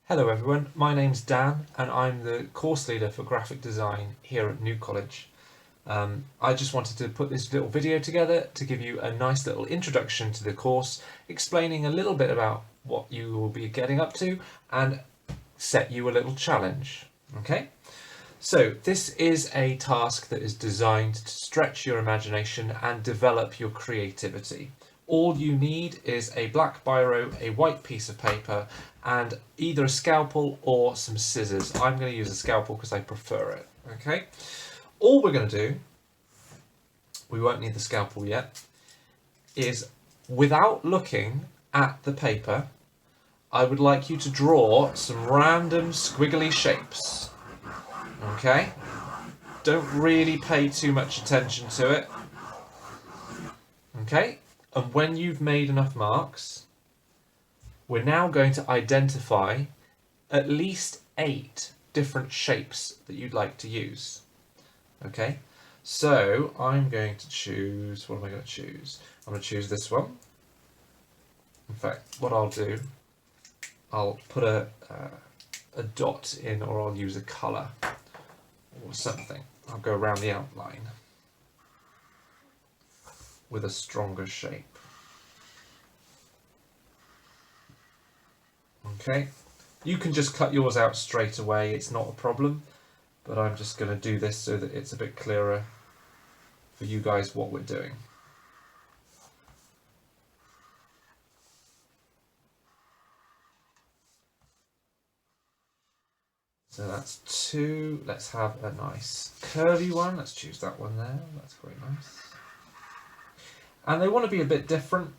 Hello everyone, my name's Dan and I'm the course leader for graphic design here at New College. I just wanted to put this little video together to give you a nice little introduction to the course, explaining a little bit about what you will be getting up to and set you a little challenge. Okay? So this is a task that is designed to stretch your imagination and develop your creativity. All you need is a black biro, a white piece of paper, and either a scalpel or some scissors. I'm going to use a scalpel because I prefer it. Okay? All we're going to do, we won't need the scalpel yet, is without looking at the paper, I would like you to draw some random squiggly shapes. Okay? Don't really pay too much attention to it. Okay? And when you've made enough marks, we're now going to identify at least 8 different shapes that you'd like to use. Okay? So I'm going to choose, what am I going to choose? I'm going to choose this one. In fact, what I'll do, I'll put a dot in, or I'll use a colour or something. I'll go around the outline with a stronger shape. Okay, you can just cut yours out straight away, it's not a problem, but I'm just going to do this so that it's a bit clearer for you guys what we're doing. So that's 2. Let's have a nice curvy one. Let's choose that one there. That's quite nice. And they want to be a bit different.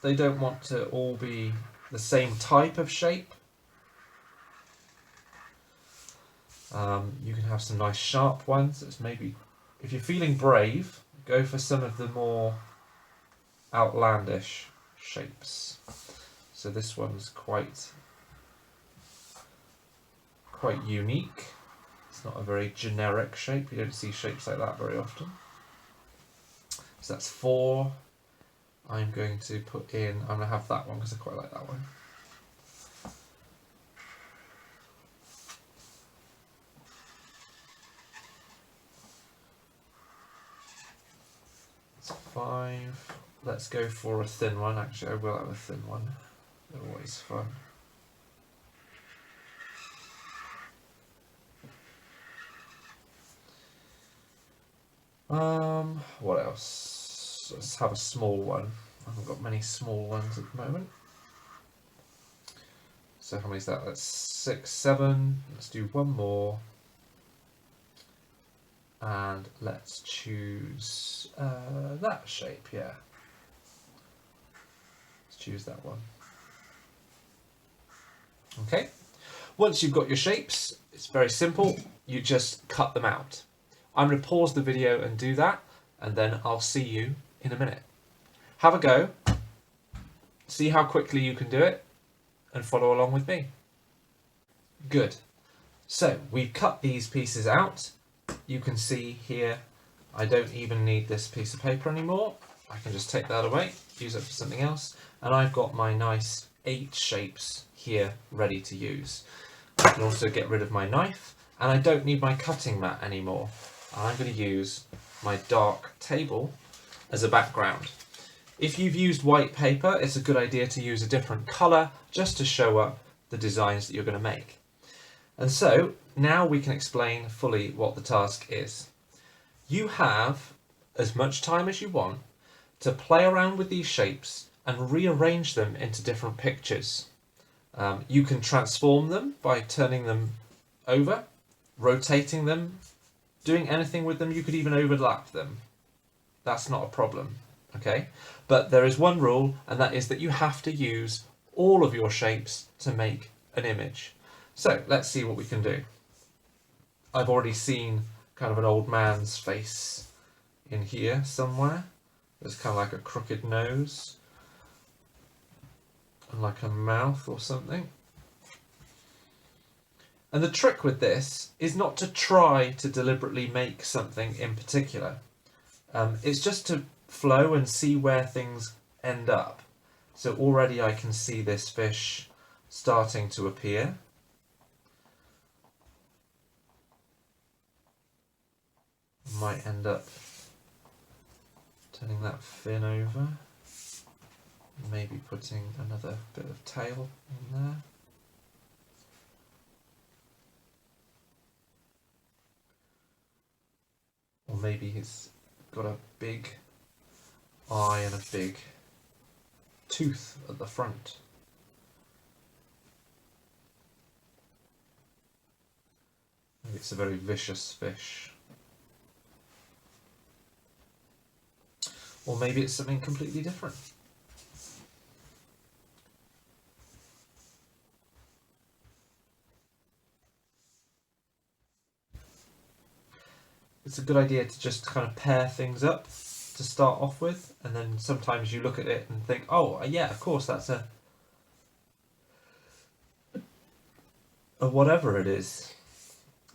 They don't want to all be the same type of shape. You can have some nice sharp ones. It's maybe, if you're feeling brave, go for some of the more outlandish shapes. So this one's quite unique. It's not a very generic shape. You don't see shapes like that very often. So that's 4. I'm going to put in, I'm going to have that one because I quite like that one. That's 5. Let's go for a thin one. Actually, I will have a thin one. They're always fun. What else? Let's have a small one. I haven't got many small ones at the moment. So how many is that? That's 6, 7. Let's do one more. And let's choose that shape, yeah. Let's choose that one. Okay. Once you've got your shapes, it's very simple. You just cut them out. I'm going to pause the video and do that, and then I'll see you in a minute. Have a go, see how quickly you can do it, and follow along with me. Good. So we've cut these pieces out. You can see here, I don't even need this piece of paper anymore. I can just take that away, use it for something else, and I've got my nice 8 shapes here ready to use. I can also get rid of my knife, and I don't need my cutting mat anymore. I'm going to use my dark table as a background. If you've used white paper, it's a good idea to use a different colour just to show up the designs that you're going to make. And so now we can explain fully what the task is. You have as much time as you want to play around with these shapes and rearrange them into different pictures. You can transform them by turning them over, rotating them, doing anything with them. You could even overlap them. That's not a problem, okay? But there is one rule, and that is that you have to use all of your shapes to make an image. So let's see what we can do. I've already seen kind of an old man's face in here somewhere. There's kind of like a crooked nose and like a mouth or something. And the trick with this is not to try to deliberately make something in particular. It's just to flow and see where things end up. So already I can see this fish starting to appear. Might end up turning that fin over, maybe putting another bit of tail in there. Or maybe he's got a big eye and a big tooth at the front. Maybe it's a very vicious fish. Or maybe it's something completely different. It's a good idea to just kind of pair things up to start off with, and then sometimes you look at it and think, oh yeah, of course that's a whatever it is.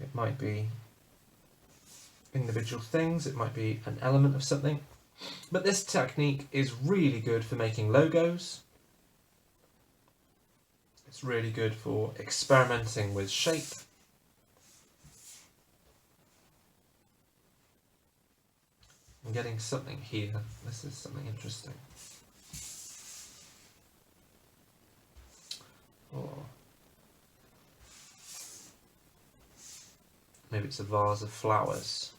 It might be individual things, it might be an element of something. But this technique is really good for making logos. It's really good for experimenting with shape. I'm getting something here. This is something interesting. Or maybe it's a vase of flowers.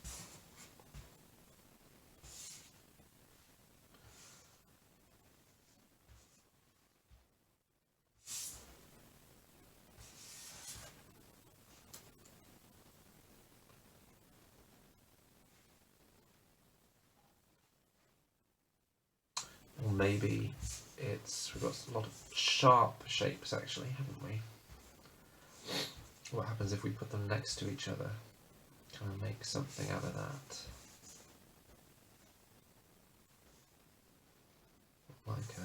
Or maybe we've got a lot of sharp shapes actually, haven't we? What happens if we put them next to each other? Can I make something out of that? Like a...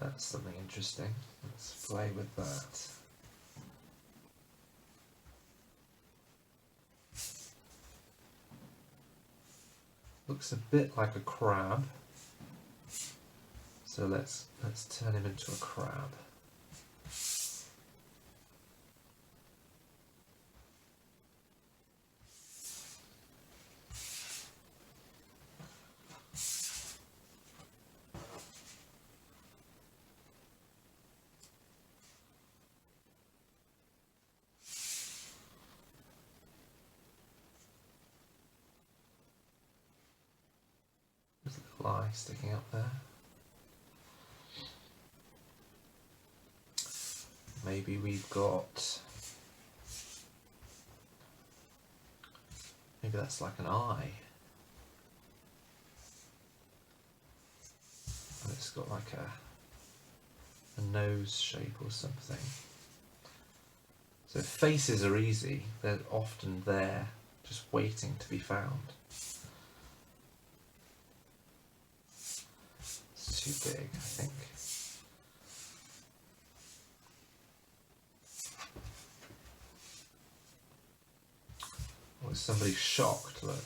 That's something interesting. Let's play with that. Looks a bit like a crab. So let's turn him into a crab. There's a little eye sticking up there. Maybe we've got... Maybe that's like an eye. And it's got like a nose shape or something. So faces are easy. They're often there, just waiting to be found. It's too big, I think. Oh, is somebody shocked? Look.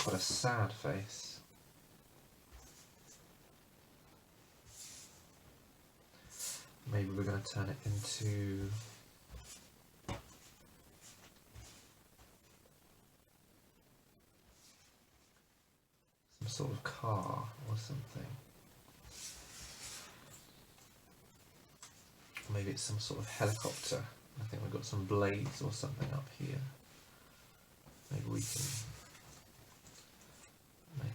Got a sad face. Maybe we're going to turn it into some sort of car or something. Maybe it's some sort of helicopter. I think we've got some blades or something up here. Maybe we can make...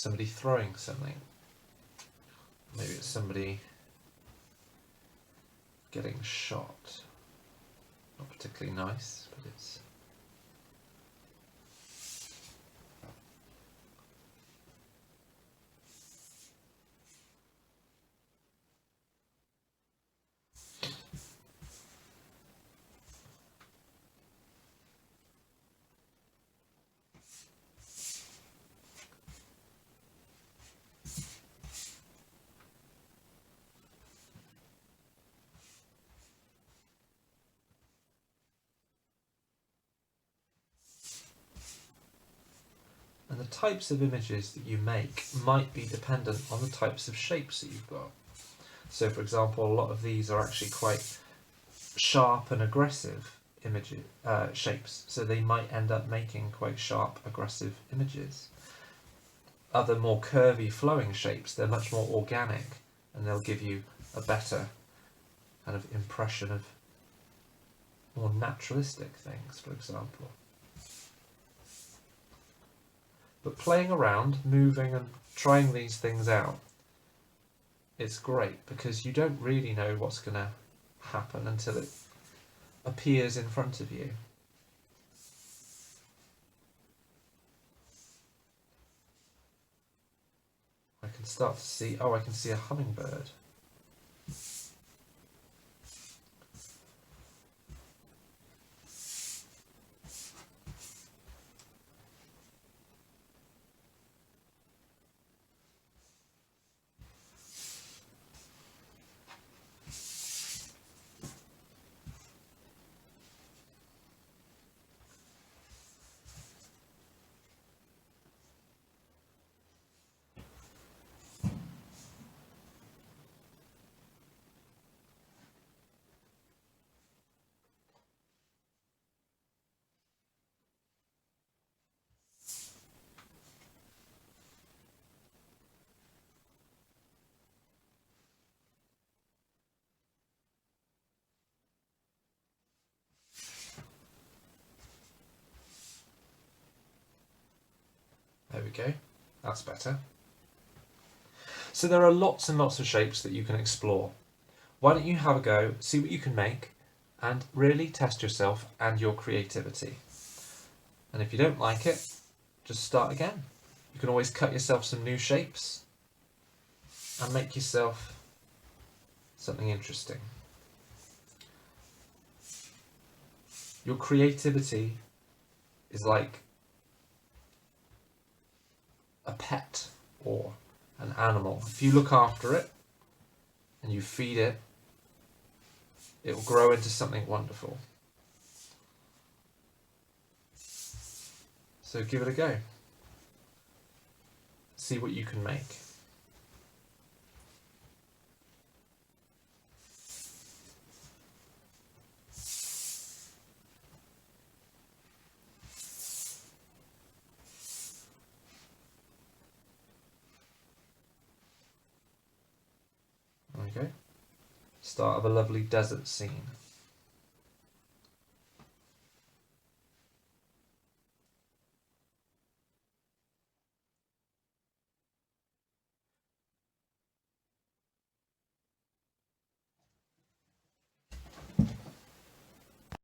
somebody throwing something. Maybe it's somebody getting shot. Not particularly nice, but it's... And the types of images that you make might be dependent on the types of shapes that you've got. So for example, a lot of these are actually quite sharp and aggressive shapes, so they might end up making quite sharp, aggressive images. Other more curvy, flowing shapes, they're much more organic, and they'll give you a better kind of impression of more naturalistic things, for example. But playing around, moving and trying these things out, it's great because you don't really know what's going to happen until it appears in front of you. I can start to see, oh, I can see a hummingbird. There we go, that's better. So there are lots and lots of shapes that you can explore. Why don't you have a go, see what you can make, and really test yourself and your creativity. And if you don't like it, just start again. You can always cut yourself some new shapes and make yourself something interesting. Your creativity is like a pet or an animal. If you look after it and you feed it, it will grow into something wonderful. So give it a go. See what you can make. There we go. Start of a lovely desert scene.